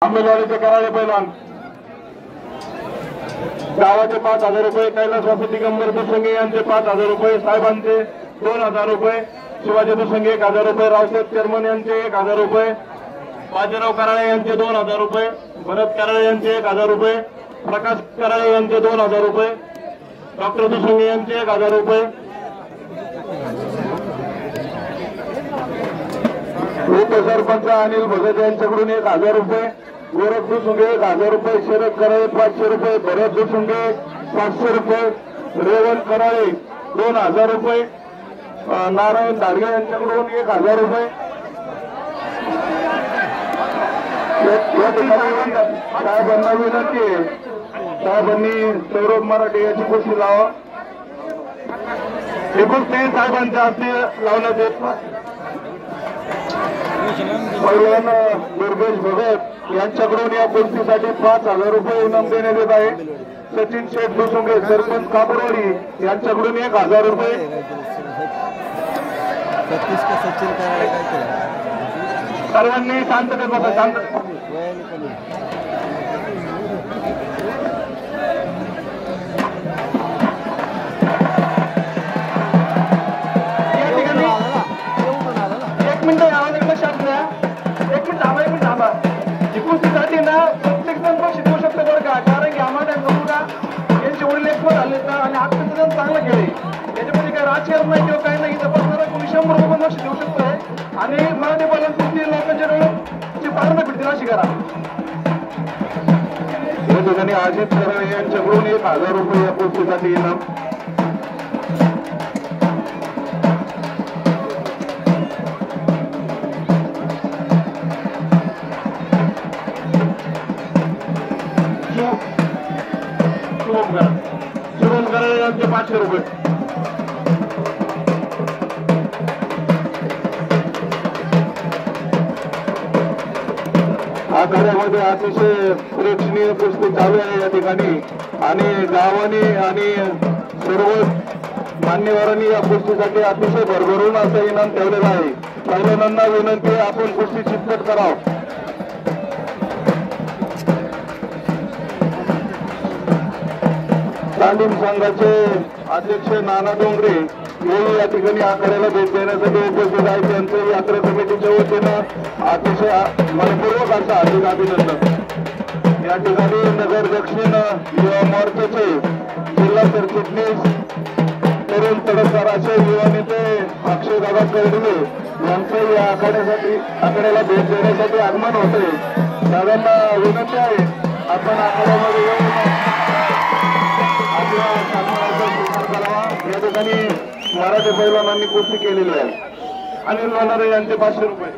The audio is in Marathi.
आंबेलवाडीचे कराळे पैलवान गावाचे 5,000 रुपये, कैलासवासी दिगंबर दुसंगे यांचे 5,000 रुपये, साहेबांचे 2,000 रुपये, शिवाजी दुसंगे 1,000 रुपये, रावसाहेब चेअरमन यांचे 1,000 रुपये, बाजीराव कराळे यांचे 2,000 रुपये, भरत कराळे यांचे 1,000 रुपये, प्रकाश कराळे यांचे 2,000 रुपये, डॉक्टर दुसंगे यांचे 1,000 रुपये, उपसरपंच अनिल भगत यांच्याकडून 1,000 रुपये, गोरख दुसंगे 1,000 रुपये, शरद कराळे 500 रुपये, भरत दुसंगे 500 रुपये, रेवण कराळे 2,000 रुपये, नारायण धाडगे यांच्याकडून 1,000 रुपये. साहेबांना विनंती आहे, साहेबांनी सौरभ मराठे याची कुस्ती लावा. हे कुस्ती साहेबांच्या हस्ते लावण्यात येत. पैलवान दुर्गेश भगत यांच्याकडून या कुस्तीसाठी 5,000 रुपये इनाम देण्यात येत आहे. सचिन शेठ दुसंगे सरपंच कापरवाडी यांच्याकडून 1,000 रुपये. सर्वांनी शांततेत बसा, शांत. कुस्तीसाठी ना प्रत्येक जण बक्षीस देऊ शकतो बरं का, कारण की आम्हाला बघूया यांचे वडील एक आले ना आणि आत्ताचं जण चांगलं खेळे. याच्यामध्ये काही राजकारण नाही किंवा काही नाही, इथं बसणारा कोणी 100 रुपये पण बक्षीस देऊ शकतोय आणि मराठी बोलून कुस्ती लोकांच्या वेळेची पारणं भेटतील अशी करा. या ठिकाणी अजित कराळे यांच्याकडून 1,000 रुपये या कुस्तीसाठी इनाम. शुभम कराळे यांचे 500 रुपये. आखाड्यामध्ये अतिशय प्रेक्षणीय कुस्ती चालू आहे या ठिकाणी आणि गावाने आणि सर्व मान्यवरांनी या कुस्तीसाठी अतिशय भरभरून असं इनाम ठेवलेलं आहे. पहिल्यांदा विनंती आहे, आपण कुस्ती चितपट करावं. तालीम संघाचे अध्यक्ष नाना डोंगरे हे या ठिकाणी आखाड्याला भेट देण्यासाठी उपस्थित आहेत. त्यांचं यात्रा कमिटीच्या वतीनं अतिशय मनपूर्वक असं हार्दिक अभिनंदन. या ठिकाणी नगर दक्षिण युवा मोर्चाचे जिल्हा सरचिटणीस तरुण तडफदार असे युवा नेते अक्षयदादा कर्डवे यांचं या आखाड्याला भेट देण्यासाठी आगमन होते. दादांना विनंती आहे, आपण आखाड्यामध्ये येऊन या ठिकाणी मराठी पैलवानांनी कुस्ती केलेली आहे. अनिल लोणारे यांचे 500 रुपये.